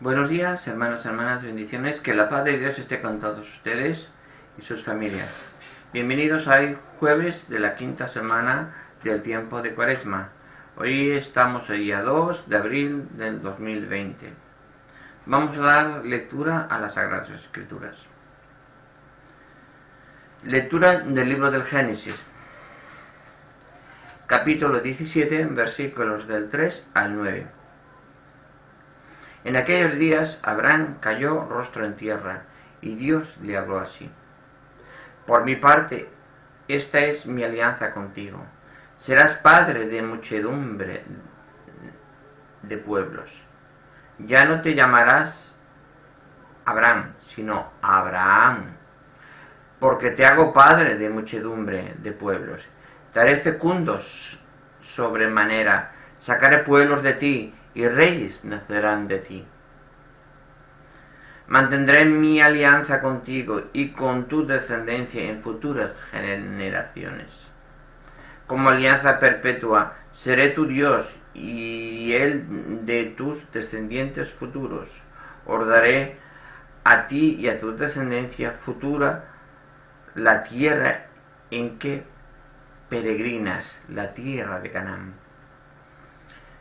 Buenos días, hermanos y hermanas, bendiciones, que la paz de Dios esté con todos ustedes y sus familias. Bienvenidos a hoy jueves de la quinta semana del tiempo de Cuaresma. Hoy estamos el día 2 de abril del 2020. Vamos a dar lectura a las Sagradas Escrituras. Lectura del libro del Génesis, capítulo 17, versículos del 3 al 9. En aquellos días Abraham cayó rostro en tierra, y Dios le habló así: Por mi parte, esta es mi alianza contigo. Serás padre de muchedumbre de pueblos. Ya no te llamarás Abraham, sino Abraham, porque te hago padre de muchedumbre de pueblos. Te haré fecundos sobremanera, sacaré pueblos de ti, y reyes nacerán de ti. Mantendré mi alianza contigo y con tu descendencia en futuras generaciones. Como alianza perpetua seré tu Dios y el de tus descendientes futuros. Os daré a ti y a tu descendencia futura la tierra en que peregrinas, la tierra de Canaán,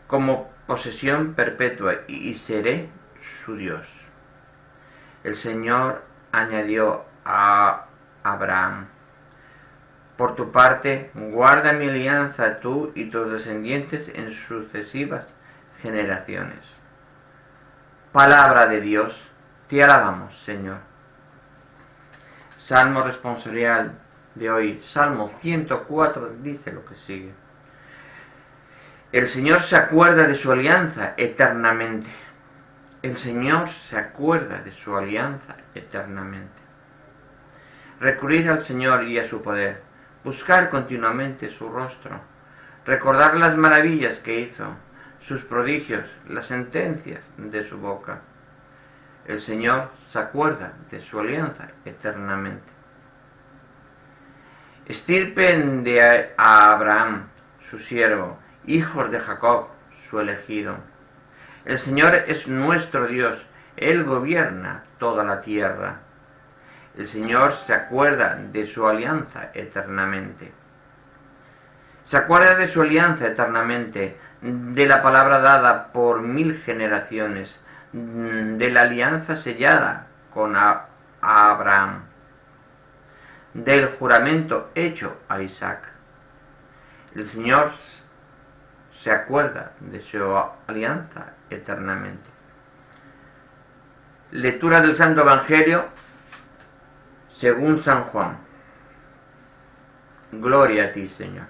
como posesión perpetua, y seré su Dios. El Señor añadió a Abraham: Por tu parte, guarda mi alianza tú y tus descendientes en sucesivas generaciones. Palabra de Dios, te alabamos, Señor. Salmo responsorial de hoy, Salmo 104, dice lo que sigue: El Señor se acuerda de su alianza eternamente. El Señor se acuerda de su alianza eternamente. Recurrir al Señor y a su poder, buscar continuamente su rostro, recordar las maravillas que hizo, sus prodigios, las sentencias de su boca. El Señor se acuerda de su alianza eternamente. Estirpe de Abraham, su siervo, hijos de Jacob, su elegido. El Señor es nuestro Dios, Él gobierna toda la tierra. El Señor se acuerda de su alianza eternamente. Se acuerda de su alianza eternamente, de la palabra dada por 1000 generaciones, de la alianza sellada con Abraham, del juramento hecho a Isaac. El Señor se acuerda de su alianza eternamente. Lectura del Santo Evangelio según San Juan. Gloria a ti, Señor.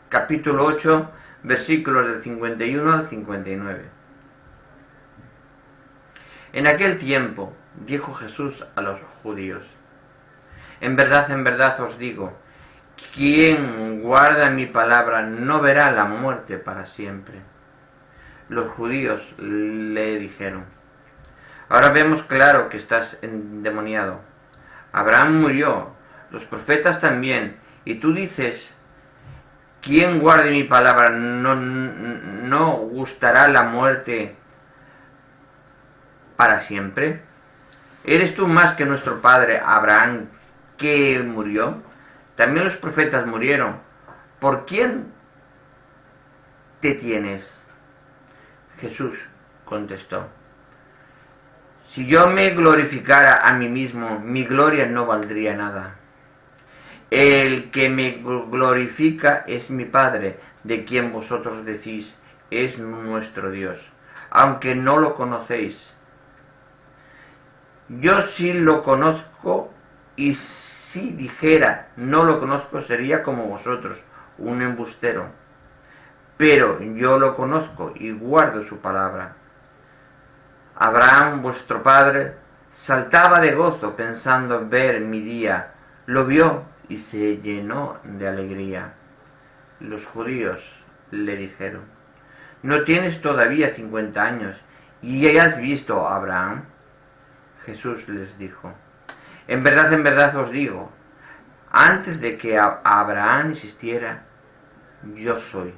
Capítulo 8, versículos del 51 al 59. En aquel tiempo dijo Jesús a los judíos: en verdad os digo, quien guarda mi palabra no verá la muerte para siempre. Los judíos le dijeron: ahora vemos claro que estás endemoniado. Abraham murió, los profetas también, y tú dices: quien guarde mi palabra no gustará la muerte para siempre. ¿Eres tú más que nuestro padre Abraham, que murió? También los profetas murieron. ¿Por quién te tienes? Jesús contestó: si yo me glorificara a mí mismo, mi gloria no valdría nada. El que me glorifica es mi Padre, de quien vosotros decís es nuestro Dios, aunque no lo conocéis. Yo sí lo conozco, y si dijera no lo conozco sería como vosotros, un embustero. Pero yo lo conozco y guardo su palabra. Abraham, vuestro padre, saltaba de gozo pensando ver mi día. Lo vio y se llenó de alegría. Los judíos le dijeron: ¿no tienes todavía 50 años y has visto a Abraham? Jesús les dijo: en verdad os digo, antes de que Abraham existiera, yo soy.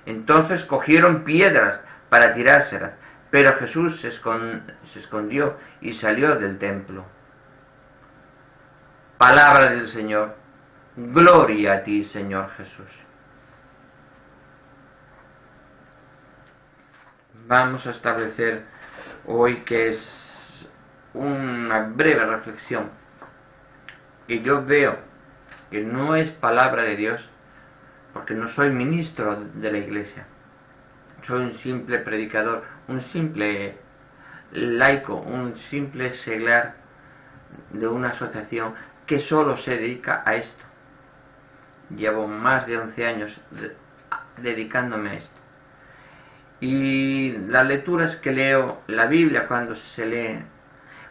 Entonces cogieron piedras para tirárselas, Pero Jesús se escondió y salió del templo. Palabra del Señor. Gloria a ti, Señor Jesús. Vamos a establecer hoy que es una breve reflexión que yo veo que no es palabra de Dios, porque no soy ministro de la iglesia. Soy un simple predicador, un simple laico, un simple seglar de una asociación que solo se dedica a esto. Llevo más de 11 años dedicándome a esto. Y las lecturas que leo, la Biblia cuando se lee,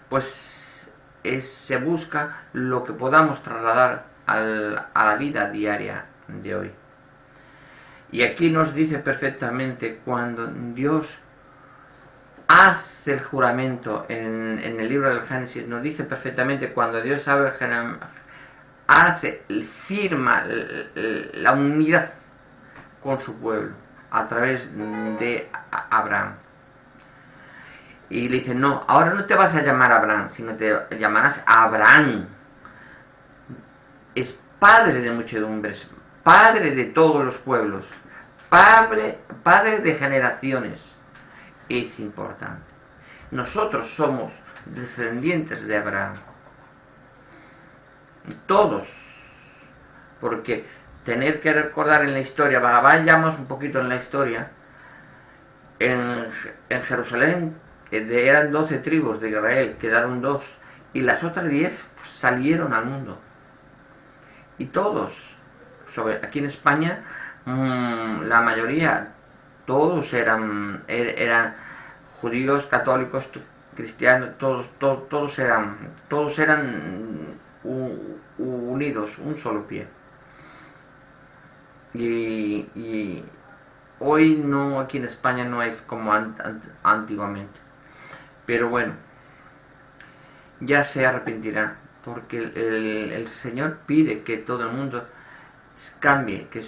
pues se busca lo que podamos trasladar a la vida diaria de hoy. Y aquí nos dice perfectamente cuando Dios hace el juramento en el libro del Génesis, nos dice perfectamente cuando Dios firma la unidad con su pueblo a través de Abraham. Y le dice, no, ahora no te vas a llamar Abraham, sino te llamarás Abraham. Es padre de muchedumbres, padre de todos los pueblos, padre de generaciones. Es importante. Nosotros somos descendientes de Abraham. Todos. Porque tener que recordar en la historia, vayamos un poquito en la historia, en Jerusalén eran 12 tribus de Israel, quedaron 2, y las otras 10 salieron al mundo. Y todos, aquí en España, la mayoría, todos eran judíos, católicos, cristianos, todos eran unidos, un solo pie. Y hoy no, aquí en España no es como antiguamente. Pero bueno, ya se arrepentirá, porque el Señor pide que todo el mundo cambie, que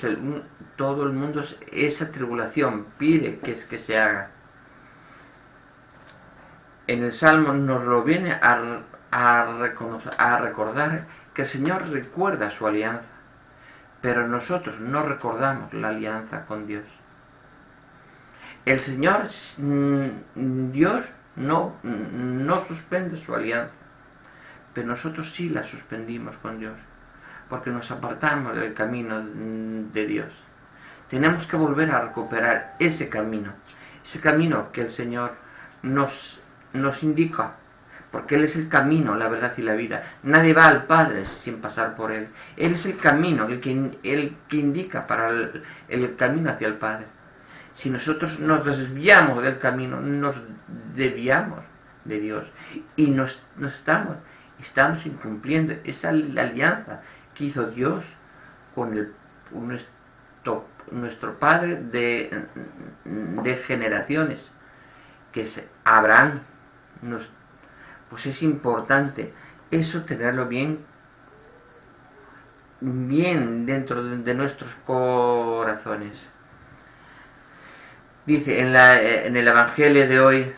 todo el mundo, esa tribulación pide que se haga. En el Salmo nos lo viene a recordar que el Señor recuerda su alianza, pero nosotros no recordamos la alianza con Dios. El Señor, Dios, no suspende su alianza, pero nosotros sí la suspendimos con Dios, porque nos apartamos del camino de Dios. Tenemos que volver a recuperar ese camino que el Señor nos indica, porque Él es el camino, la verdad y la vida. Nadie va al Padre sin pasar por Él. Él es el camino, el que indica para el camino hacia el Padre. Si nosotros nos desviamos del camino, nos desviamos de Dios y estamos incumpliendo esa alianza que hizo Dios con nuestro Padre de generaciones, que es Abraham. Pues es importante eso, tenerlo bien dentro de nuestros corazones. Dice en el Evangelio de hoy,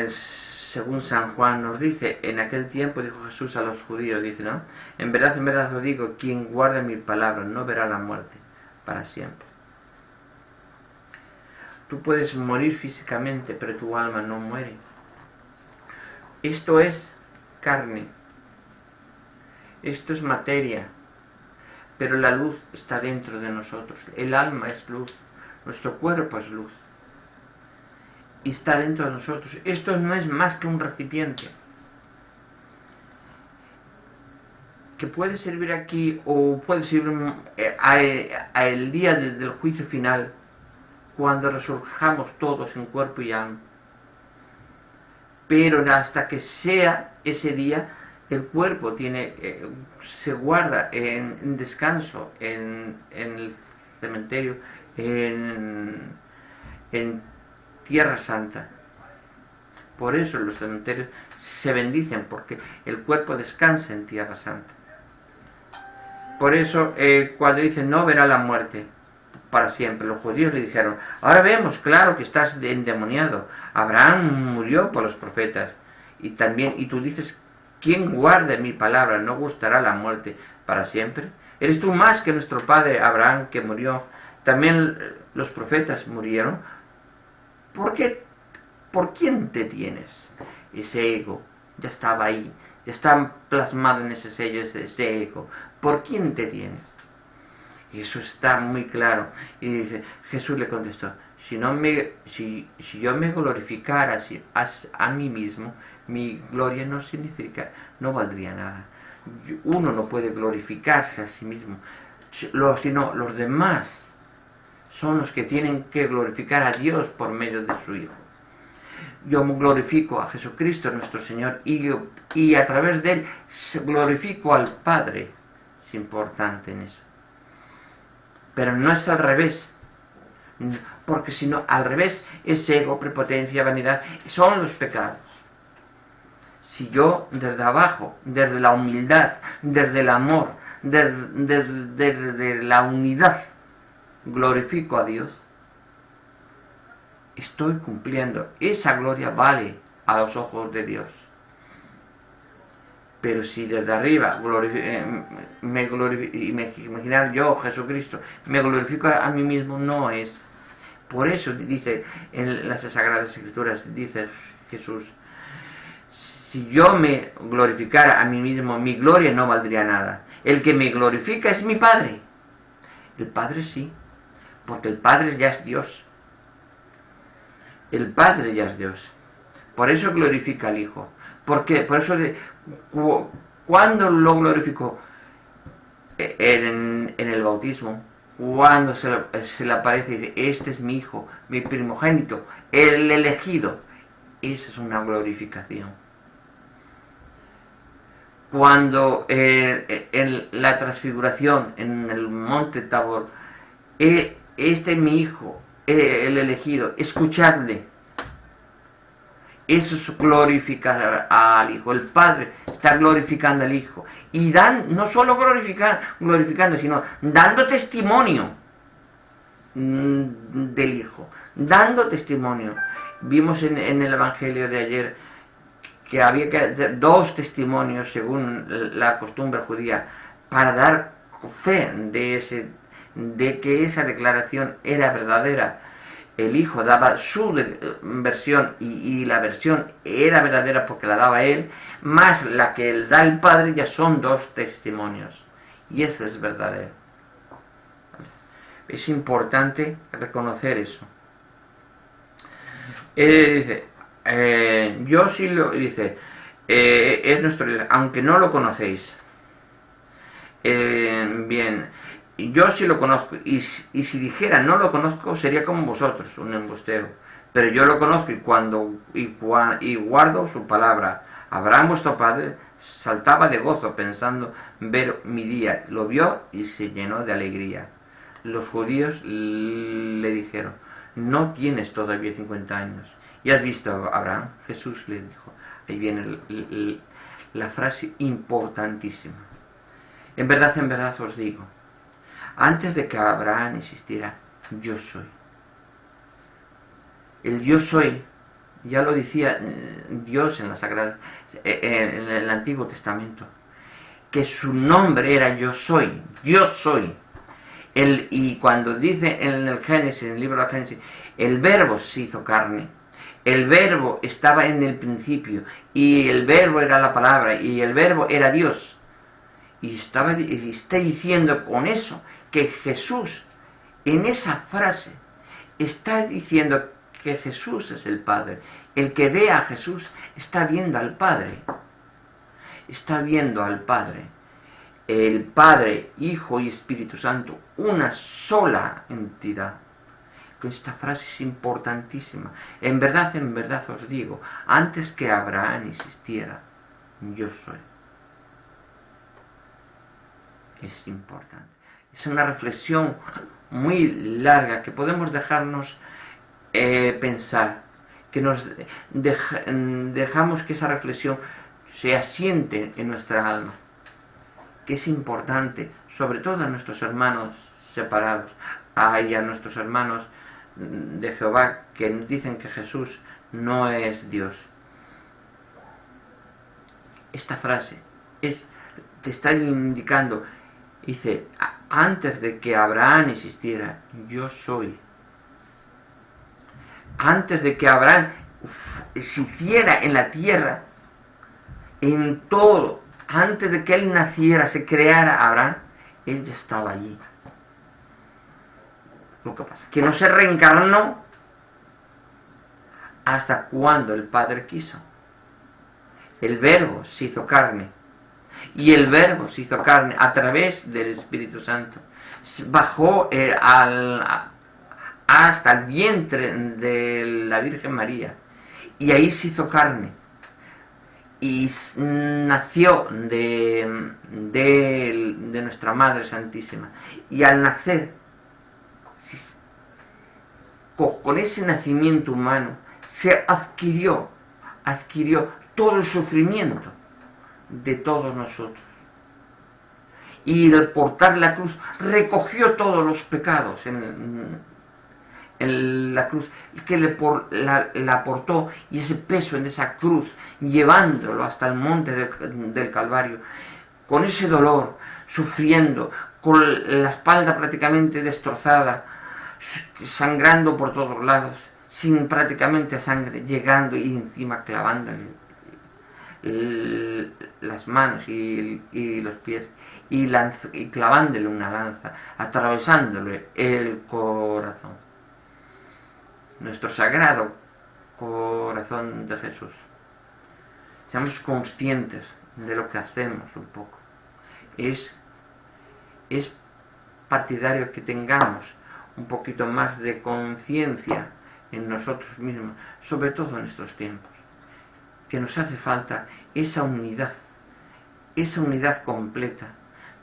según San Juan nos dice, en aquel tiempo dijo Jesús a los judíos, dice, ¿no? En verdad os digo, quien guarde mi palabra no verá la muerte para siempre. Tú puedes morir físicamente, pero tu alma no muere. Esto es carne, esto es materia, pero la luz está dentro de nosotros. El alma es luz, nuestro cuerpo es luz y está dentro de nosotros. Esto no es más que un recipiente que puede servir aquí o puede servir al día del juicio final, cuando resurjamos todos en cuerpo y alma. Pero hasta que sea ese día, el cuerpo se guarda en descanso en el cementerio, en Tierra Santa. Por eso los cementerios se bendicen, porque el cuerpo descansa en Tierra Santa. Por eso cuando dice no verá la muerte, para siempre. Los judíos le dijeron: ahora vemos claro que estás endemoniado. Abraham murió por los profetas. Y tú dices: quien guarde mi palabra no gustará la muerte para siempre. ¿Eres tú más que nuestro padre Abraham, que murió? También los profetas murieron. ¿Por quién te tienes? Ese ego ya estaba ahí, ya está plasmado en ese sello, ese ego. ¿Por quién te tienes? Y eso está muy claro. Y dice, Jesús le contestó: si yo me glorificara a mí mismo, mi gloria no valdría nada. Uno no puede glorificarse a sí mismo, sino los demás son los que tienen que glorificar a Dios por medio de su Hijo. Yo glorifico a Jesucristo nuestro Señor y a través de Él glorifico al Padre. Es importante en eso. Pero no es al revés, porque si no, al revés, es ego, prepotencia, vanidad, son los pecados. Si yo desde abajo, desde la humildad, desde el amor, desde la unidad, glorifico a Dios, estoy cumpliendo. Esa gloria vale a los ojos de Dios. Pero si desde arriba imaginar yo, Jesucristo, me glorifico a mí mismo, no es. Por eso dice en las Sagradas Escrituras, dice Jesús: si yo me glorificara a mí mismo, mi gloria no valdría nada. El que me glorifica es mi Padre. El Padre sí, porque el Padre ya es Dios. El Padre ya es Dios. Por eso glorifica al Hijo. ¿Por qué? Por eso, ¿cuándo lo glorificó? En el bautismo. Cuando se le aparece y dice: este es mi Hijo, mi primogénito, el elegido. Esa es una glorificación. Cuando en la transfiguración, en el monte Tabor, este es mi Hijo, el elegido, escuchadle. Eso es glorificar al Hijo. El Padre está glorificando al Hijo. Y no solo glorificando, sino dando testimonio del Hijo. Dando testimonio. Vimos en el Evangelio de ayer que había dos testimonios, según la costumbre judía, para dar fe de que esa declaración era verdadera. El Hijo daba su versión y la versión era verdadera porque la daba Él, más la que Él da el Padre, ya son dos testimonios. Y eso es verdadero. Es importante reconocer eso. Dice, yo sí lo... Dice, es nuestro Dios, aunque no lo conocéis. Bien... Yo sí lo conozco, y si dijera no lo conozco, sería como vosotros, un embustero. Pero yo lo conozco y guardo su palabra. Abraham, vuestro padre, saltaba de gozo pensando ver mi día. Lo vio y se llenó de alegría. Los judíos le dijeron: no tienes todavía 50 años. ¿Y has visto a Abraham? Jesús le dijo. Ahí viene la frase importantísima. En verdad os digo, antes de que Abraham existiera, yo soy. El yo soy, ya lo decía Dios en la Sagrada, en el Antiguo Testamento, que su nombre era yo soy, yo soy. Y cuando dice en el Génesis, en el libro de Génesis, el verbo se hizo carne, el verbo estaba en el principio, y el verbo era la palabra, y el verbo era Dios. Y está diciendo con eso que Jesús, en esa frase, está diciendo que Jesús es el Padre. El que ve a Jesús está viendo al Padre. Está viendo al Padre. El Padre, Hijo y Espíritu Santo, una sola entidad. Esta frase es importantísima. En verdad os digo, antes que Abraham existiera, yo soy. Es importante. Es una reflexión muy larga que podemos dejarnos pensar, que nos dejamos que esa reflexión se asiente en nuestra alma, que es importante, sobre todo a nuestros hermanos separados, hay a nuestros hermanos de Jehová que dicen que Jesús no es Dios. Esta frase te está indicando, dice, antes de que Abraham existiera, yo soy. Antes de que Abraham se hiciera en la tierra, en todo, antes de que él naciera, se creara Abraham, él ya estaba allí. Lo que pasa es que no se reencarnó hasta cuando el Padre quiso. El Verbo se hizo carne. Y el Verbo se hizo carne a través del Espíritu Santo. Bajó hasta el vientre de la Virgen María. Y ahí se hizo carne. Y nació de nuestra Madre Santísima. Y al nacer, con ese nacimiento humano, se adquirió todo el sufrimiento de todos nosotros. Y al portar la cruz, recogió todos los pecados en la cruz, que la portó, y ese peso en esa cruz, llevándolo hasta el monte del Calvario, con ese dolor, sufriendo, con la espalda prácticamente destrozada, sangrando por todos lados, sin prácticamente sangre, llegando y encima clavándole las manos y los pies y clavándole una lanza, atravesándole el corazón. Nuestro sagrado corazón de Jesús. Seamos conscientes de lo que hacemos un poco. Es partidario que tengamos un poquito más de conciencia en nosotros mismos, sobre todo en estos tiempos, que nos hace falta esa unidad completa,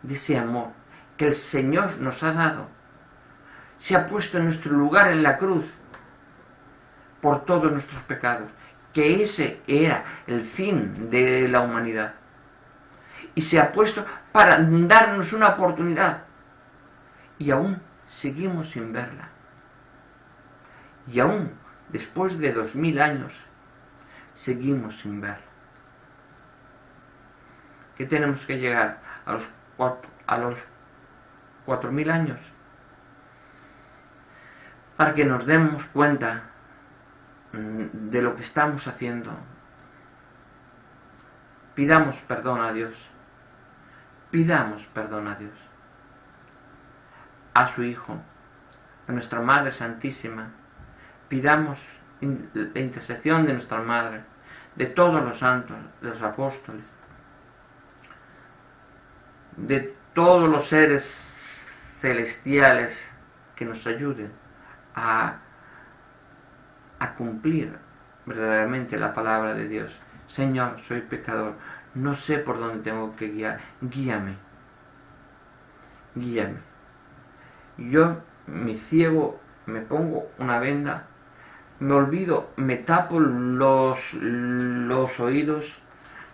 de ese amor que el Señor nos ha dado. Se ha puesto en nuestro lugar en la cruz por todos nuestros pecados, que ese era el fin de la humanidad. Y se ha puesto para darnos una oportunidad. Y aún seguimos sin verla. Y aún después de 2000 años, seguimos sin verla. ¿Qué tenemos que llegar a los 4000 años? Para que nos demos cuenta de lo que estamos haciendo. Pidamos perdón a Dios. Pidamos perdón a Dios. A su Hijo, a nuestra Madre Santísima. Pidamos la intercesión de nuestra Madre, de todos los santos, de los apóstoles, de todos los seres celestiales que nos ayuden a cumplir verdaderamente la palabra de Dios. Señor, soy pecador, no sé por dónde tengo que guiar, guíame. Yo me ciego, me pongo una venda, me olvido, me tapo los oídos,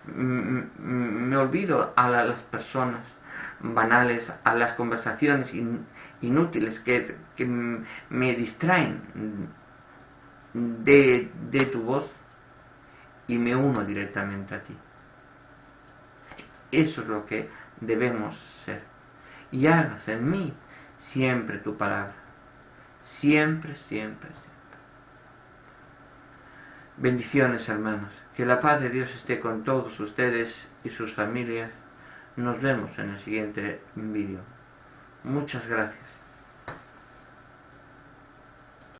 me olvido a las personas banales, a las conversaciones inútiles que me distraen de tu voz, y me uno directamente a ti. Eso es lo que debemos ser. Y hágase en mí siempre tu palabra. Siempre, siempre, siempre. Bendiciones, hermanos. Que la paz de Dios esté con todos ustedes y sus familias. Nos vemos en el siguiente vídeo. Muchas gracias.